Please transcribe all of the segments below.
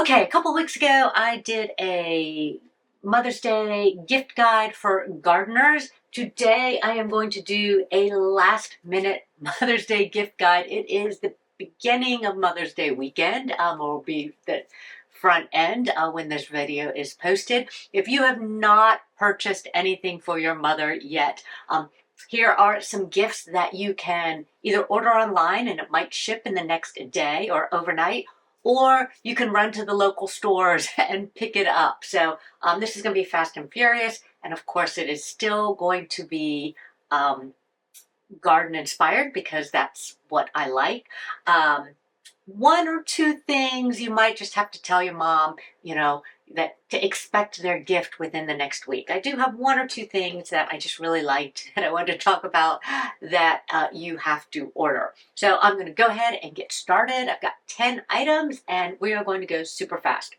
Okay, a couple weeks ago, I did a Mother's Day gift guide for gardeners. Today, I am going to do a last minute Mother's Day gift guide. It is the beginning of Mother's Day weekend. Will be the front end when this video is posted. If you have not purchased anything for your mother yet, here are some gifts that you can either order online and it might ship in the next day or overnight, or you can run to the local stores and pick it up. So this is going to be fast and furious. And of course, it is still going to be garden inspired because that's what I like. One or two things you might just have to tell your mom, that to expect their gift within the next week. I do have one or two things that I just really liked and I wanted to talk about that you have to order. So I'm going to go ahead and get started. I've got 10 items and we are going to go super fast.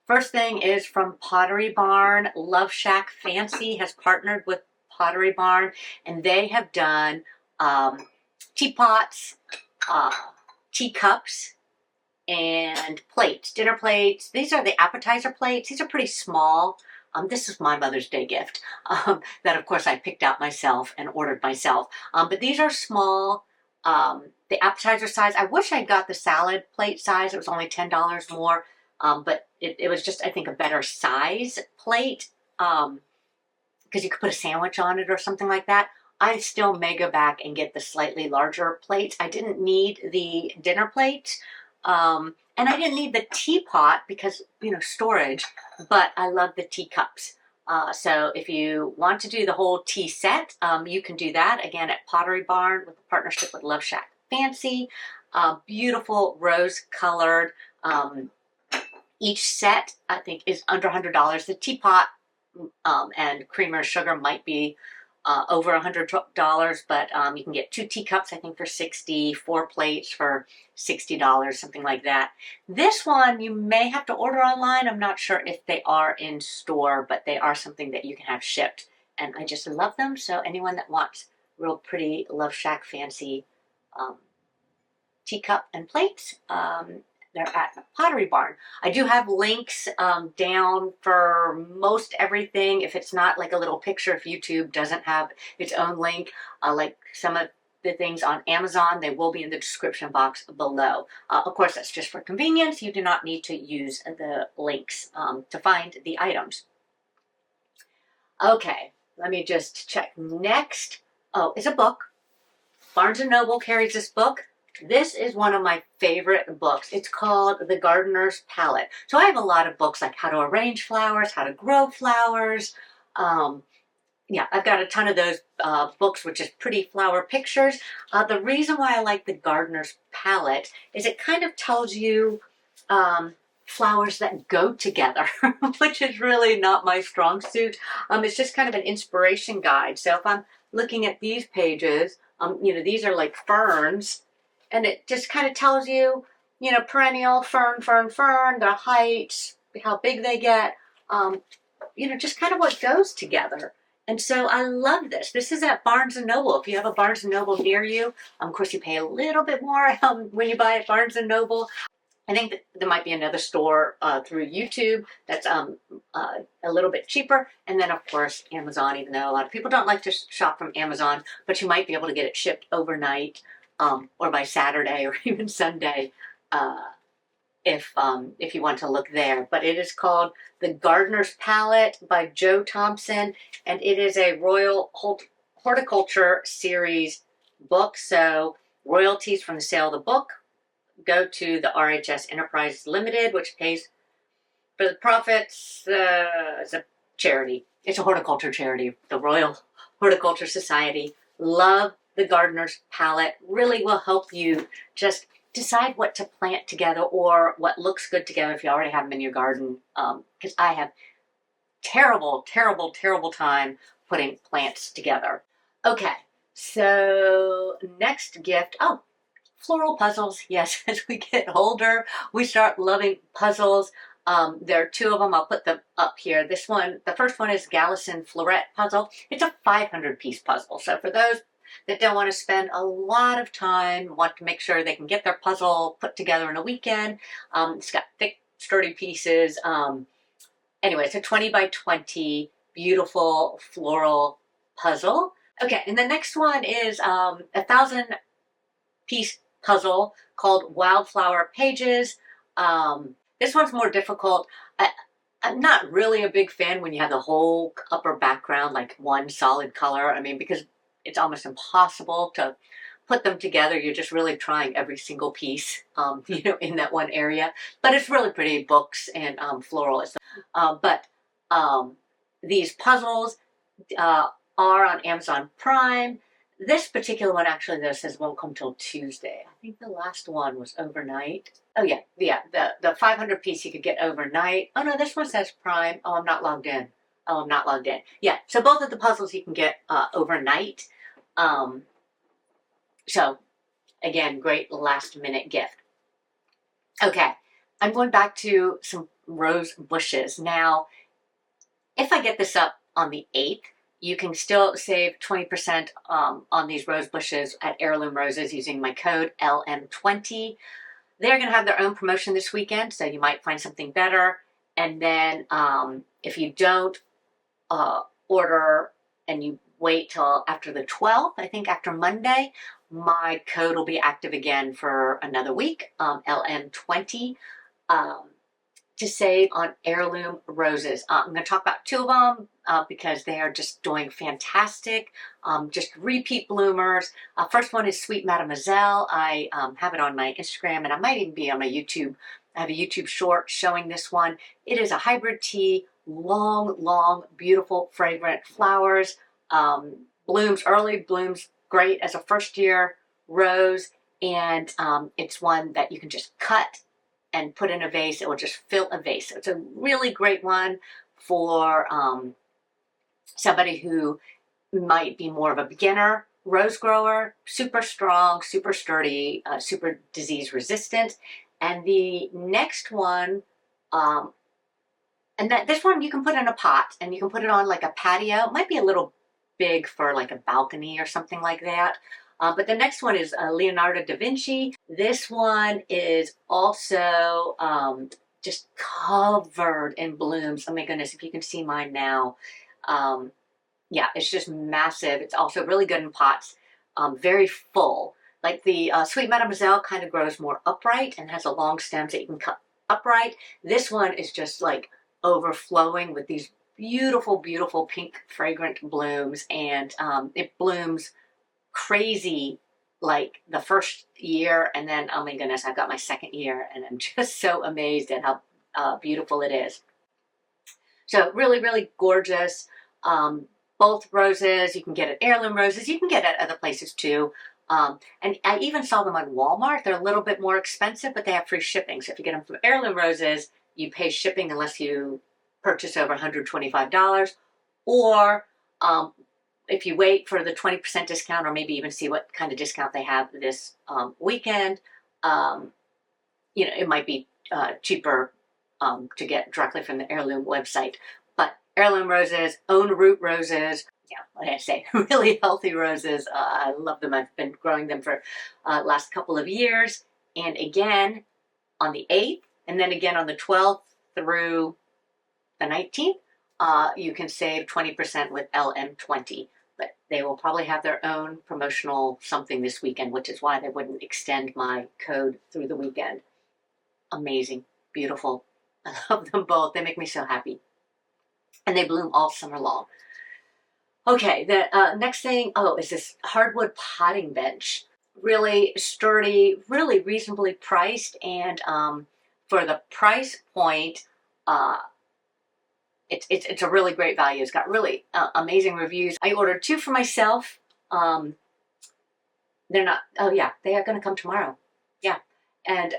First thing is from Pottery Barn. Love Shack Fancy has partnered with Pottery Barn and they have done teapots, teacups, and plates, dinner plates. These are the appetizer plates. These are pretty small. This is my Mother's Day gift that of course I picked out myself and ordered myself. But these are small, the appetizer size. I wish I got the salad plate size. It was only $10 more, but it was just, I think, a better size plate because you could put a sandwich on it or something like that. I still may go back and get the slightly larger plates. I didn't need the dinner plate. And I didn't need the teapot because, storage, but I love the teacups. So if you want to do the whole tea set, you can do that again at Pottery Barn with a partnership with Love Shack Fancy. Beautiful rose colored. Each set I think is under $100. The teapot and creamer sugar might be over $100, but you can get 2 teacups, I think, for $60, 4 plates for $60, something like that. This one you may have to order online. I'm not sure if they are in store, but they are something that you can have shipped. And I just love them. So anyone that wants real pretty Love Shack Fancy teacup and plates, they're at Pottery Barn. I do have links down for most everything. If it's not like a little picture, if YouTube doesn't have its own link, like some of the things on Amazon, they will be in the description box below. Of course, that's just for convenience. You do not need to use the links to find the items. Okay, let me just check. Next, is a book. Barnes & Noble carries this book. This is one of my favorite books. It's called The Gardener's Palette. So I have a lot of books like how to arrange flowers, how to grow flowers. I've got a ton of those books, which is pretty flower pictures. The reason why I like The Gardener's Palette is it kind of tells you flowers that go together, which is really not my strong suit. It's just kind of an inspiration guide. So if I'm looking at these pages, these are like ferns. And it just kind of tells you, perennial, fern, the height, how big they get, just kind of what goes together. And so I love this. This is at Barnes & Noble. If you have a Barnes & Noble near you, of course you pay a little bit more when you buy at Barnes & Noble. I think that there might be another store through YouTube that's a little bit cheaper. And then, of course, Amazon, even though a lot of people don't like to shop from Amazon, but you might be able to get it shipped overnight. Or by Saturday or even Sunday, if you want to look there. But it is called The Gardener's Palette by Joe Thompson, and it is a Royal Horticulture Series book. So royalties from the sale of the book go to the RHS Enterprises Limited, which pays for the profits. It's a charity. It's a horticulture charity, the Royal Horticulture Society. Love The Gardener's Palette. Really will help you just decide what to plant together or what looks good together if you already have them in your garden. Because I have terrible time putting plants together. Okay, so next gift. Floral puzzles. Yes, as we get older, we start loving puzzles. There are 2 of them. I'll put them up here. The first one is Gallison Floret puzzle. It's a 500-piece puzzle. So for those that don't want to spend a lot of time, want to make sure they can get their puzzle put together in a weekend. It's got thick sturdy pieces. Anyway, it's a 20 by 20 beautiful floral puzzle. Okay, and the next one is a 1,000-piece puzzle called Wildflower Pages. This one's more difficult. I'm not really a big fan when you have the whole upper background like one solid color. I mean, because it's almost impossible to put them together. You're just really trying every single piece, in that one area. But it's really pretty. Books and floral. But these puzzles are on Amazon Prime. This particular one actually, though, says won't come till Tuesday. I think the last one was overnight. Oh, yeah. The 500 piece you could get overnight. Oh, no, this one says Prime. Oh, I'm not logged in. Yeah, so both of the puzzles you can get overnight. So, again, great last-minute gift. Okay, I'm going back to some rose bushes. Now, if I get this up on the 8th, you can still save 20% on these rose bushes at Heirloom Roses using my code LM20. They're going to have their own promotion this weekend, so you might find something better. And then if you don't order and you wait till after the 12th, I think after Monday, my code will be active again for another week, LM20. To save on Heirloom Roses. I'm going to talk about two of them because they are just doing fantastic. Just repeat bloomers. First one is Sweet Mademoiselle. I have it on my Instagram, and I might even be on my YouTube. I have a YouTube short showing this one. It is a hybrid tea, long, beautiful, fragrant flowers. Blooms early, blooms great as a first-year rose, and it's one that you can just cut and put in a vase. It will just fill a vase. So it's a really great one for somebody who might be more of a beginner rose grower, super strong, super sturdy, super disease resistant. And the next one, this one you can put in a pot and you can put it on like a patio. It might be a little big for like a balcony or something like that. But the next one is Leonardo da Vinci. This one is also just covered in blooms. Oh my goodness, if you can see mine now. Yeah, it's just massive. It's also really good in pots, very full. Like the Sweet Mademoiselle kind of grows more upright and has a long stem that you can cut upright. This one is just like overflowing with these beautiful pink fragrant blooms, and it blooms crazy like the first year, and then oh my goodness, I've got my second year and I'm just so amazed at how beautiful it is. So really gorgeous. Both roses you can get at Heirloom Roses. You can get at other places too. And I even saw them on Walmart. They're a little bit more expensive, but they have free shipping. So if you get them from Heirloom Roses, you pay shipping unless you purchase over $125, or if you wait for the 20% discount, or maybe even see what kind of discount they have this weekend, it might be cheaper to get directly from the Heirloom website. But Heirloom Roses, own root roses, what did I say? Really healthy roses. I love them. I've been growing them for last couple of years. And again, on the 8th, and then again on the 12th through the 19th, you can save 20% with LM20. But they will probably have their own promotional something this weekend, which is why they wouldn't extend my code through the weekend. Amazing. Beautiful. I love them both. They make me so happy. And they bloom all summer long. Okay, the next thing, is this hardwood potting bench. Really sturdy, really reasonably priced, and for the price point, it's a really great value. It's got really amazing reviews. I ordered 2 for myself. They're not, they are going to come tomorrow. Yeah, and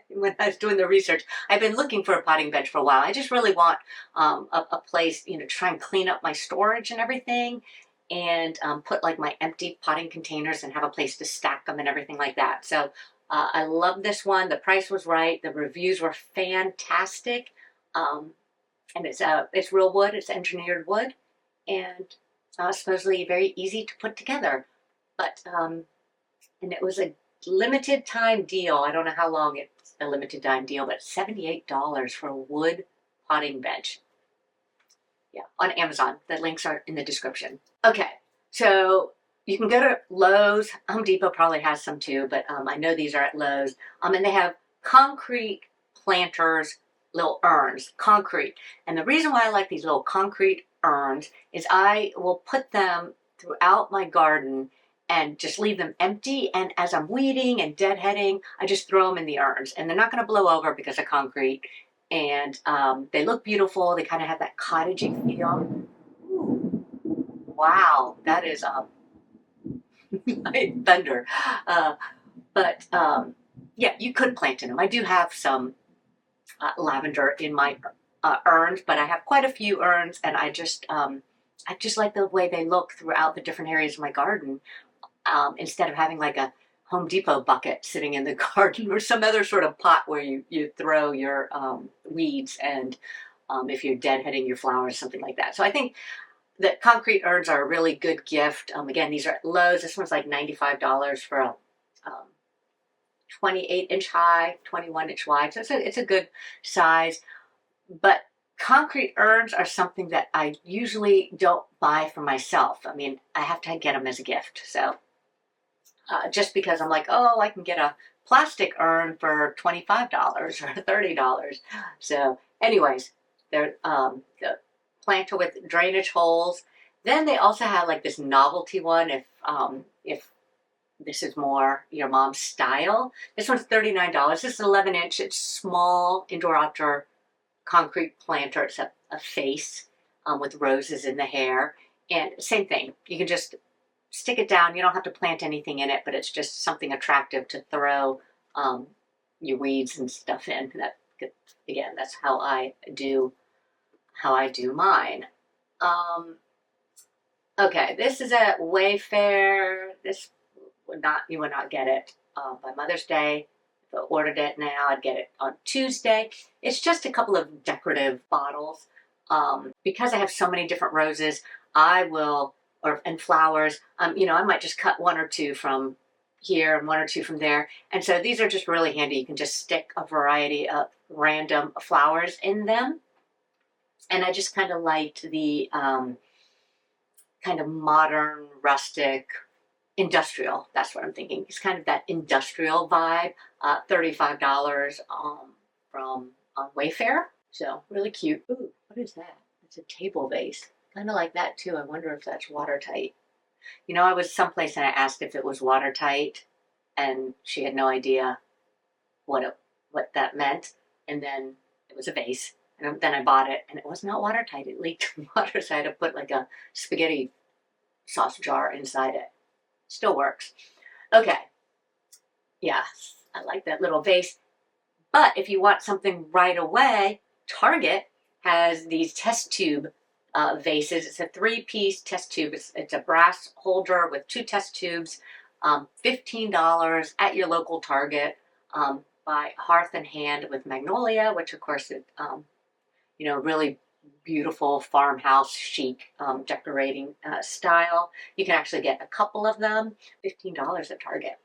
when I was doing the research, I've been looking for a potting bench for a while. I just really want a place, to try and clean up my storage and everything, and put like my empty potting containers and have a place to stack them and everything like that. So I love this one. The price was right. The reviews were fantastic. And it's real wood. It's engineered wood, and supposedly very easy to put together. But and it was a limited time deal. I don't know how long a limited time deal, but $78 for a wood potting bench. Yeah, on Amazon. The links are in the description. Okay, so you can go to Lowe's. Home Depot probably has some too, but I know these are at Lowe's. And they have concrete planters, little urns, concrete. And the reason why I like these little concrete urns is I will put them throughout my garden and just leave them empty. And as I'm weeding and deadheading, I just throw them in the urns. And they're not going to blow over because of concrete. And they look beautiful. They kind of have that cottagey feel. Ooh, wow, that is thunder. But yeah, you could plant in them. I do have some lavender in my urns, but I have quite a few urns, and I just like the way they look throughout the different areas of my garden. Instead of having like a Home Depot bucket sitting in the garden or some other sort of pot where you throw your weeds and if you're deadheading your flowers, something like that. So I think that concrete urns are a really good gift. Again, these are at Lowe's. This one's like $95 for a 28-inch high, 21-inch wide. So it's a good size. But concrete urns are something that I usually don't buy for myself. I mean, I have to get them as a gift. So just because I'm like, oh, I can get a plastic urn for $25 or $30. So anyways, they're the planter with drainage holes. Then they also have like this novelty one if this is more your mom's style. This one's $39. This is 11-inch. It's small indoor-outdoor concrete planter. It's a face with roses in the hair. And same thing. You can just stick it down. You don't have to plant anything in it, but it's just something attractive to throw your weeds and stuff in. That, again, that's how I do mine. Okay, this is at Wayfair. You would not get it by Mother's Day. If I ordered it now, I'd get it on Tuesday. It's just a couple of decorative bottles. Because I have so many different roses, and flowers, I might just cut one or two from here and one or two from there. And so these are just really handy. You can just stick a variety of random flowers in them. And I just kind of liked the kind of modern, rustic, industrial. That's what I'm thinking. It's kind of that industrial vibe. $35 from Wayfair. So really cute. Ooh, what is that? It's a table vase. Kind of like that too. I wonder if that's watertight. I was someplace and I asked if it was watertight, and she had no idea what that meant. And then it was a vase. And then I bought it, and it was not watertight. It leaked water, so I had to put like a spaghetti sauce jar inside it. Still works. Okay. Yes, I like that little vase. But if you want something right away, Target has these test tube vases. It's a 3-piece test tube. It's a brass holder with 2 test tubes. $15 at your local Target by Hearth and Hand with Magnolia, which of course is really beautiful farmhouse chic decorating style. You can actually get a couple of them. $15 at Target.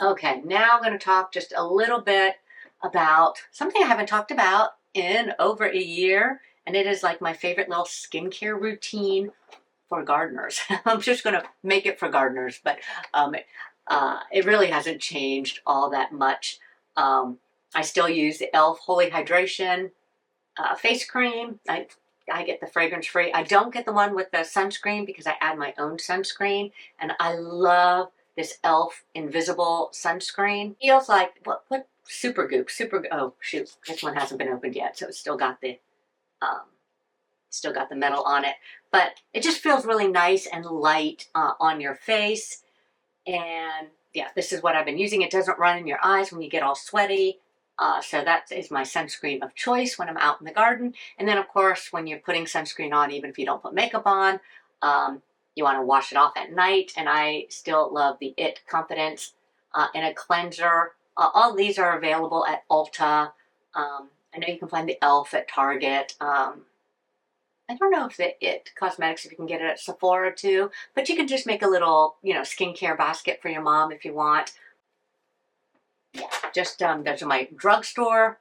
Okay, now I'm going to talk just a little bit about something I haven't talked about in over a year, and it is like my favorite little skincare routine for gardeners. I'm just going to make it for gardeners, but it really hasn't changed all that much. I still use the e.l.f. Holy Hydration face cream. I get the fragrance free. I don't get the one with the sunscreen because I add my own sunscreen, and I love this e.l.f. Invisible Sunscreen. Feels like what Super Goop. Oh shoot, this one hasn't been opened yet, so it's still got the metal on it. But it just feels really nice and light on your face. And yeah, this is what I've been using. It doesn't run in your eyes when you get all sweaty. So that is my sunscreen of choice when I'm out in the garden. And then of course, when you're putting sunscreen on, even if you don't put makeup on, you want to wash it off at night. And I still love the IT Confidence in a cleanser. All these are available at Ulta. I know you can find the e.l.f. at Target. I don't know if the IT Cosmetics, if you can get it at Sephora too, but you can just make a little, skincare basket for your mom if you want. Yeah, just those are my drugstore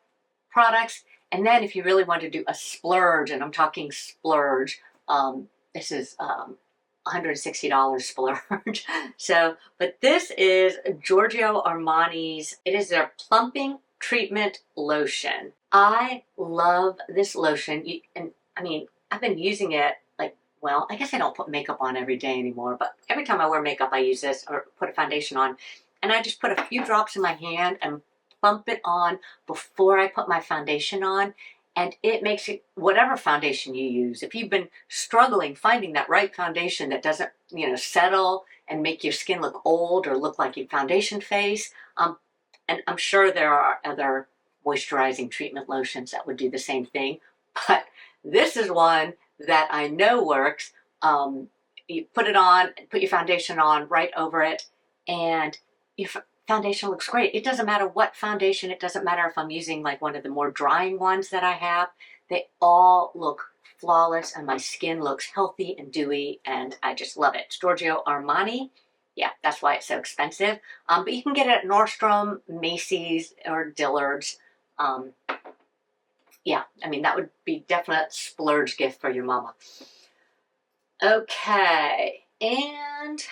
products. And then if you really want to do a splurge, and I'm talking splurge, this is $160 splurge. So, but this is Giorgio Armani's, it is their plumping treatment lotion. I love this lotion. And I mean, I've been using it like, well, I guess I don't put makeup on every day anymore, but every time I wear makeup, I use this or put a foundation on. And I just put a few drops in my hand and plump it on before I put my foundation on. And it makes it, whatever foundation you use, if you've been struggling finding that right foundation that doesn't, settle and make your skin look old or look like your foundation face, and I'm sure there are other moisturizing treatment lotions that would do the same thing, but this is one that I know works. You put it on, put your foundation on right over it, and your foundation looks great. It doesn't matter what foundation, it doesn't matter if I'm using like one of the more drying ones that I have, they all look flawless and my skin looks healthy and dewy and I just love it. It's Giorgio Armani. Yeah, that's why it's so expensive. But you can get it at Nordstrom, Macy's, or Dillard's. Yeah, I mean, that would be definite splurge gift for your mama. Okay, and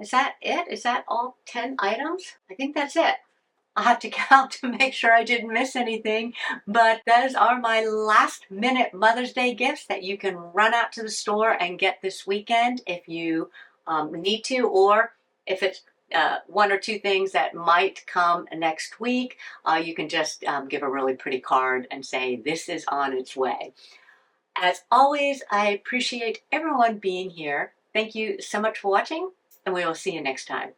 is that it? Is that all 10 items? I think that's it. I'll have to count to make sure I didn't miss anything, but those are my last minute Mother's Day gifts that you can run out to the store and get this weekend if you need to, or if it's one or two things that might come next week, you can just give a really pretty card and say, this is on its way. As always, I appreciate everyone being here. Thank you so much for watching, and we will see you next time.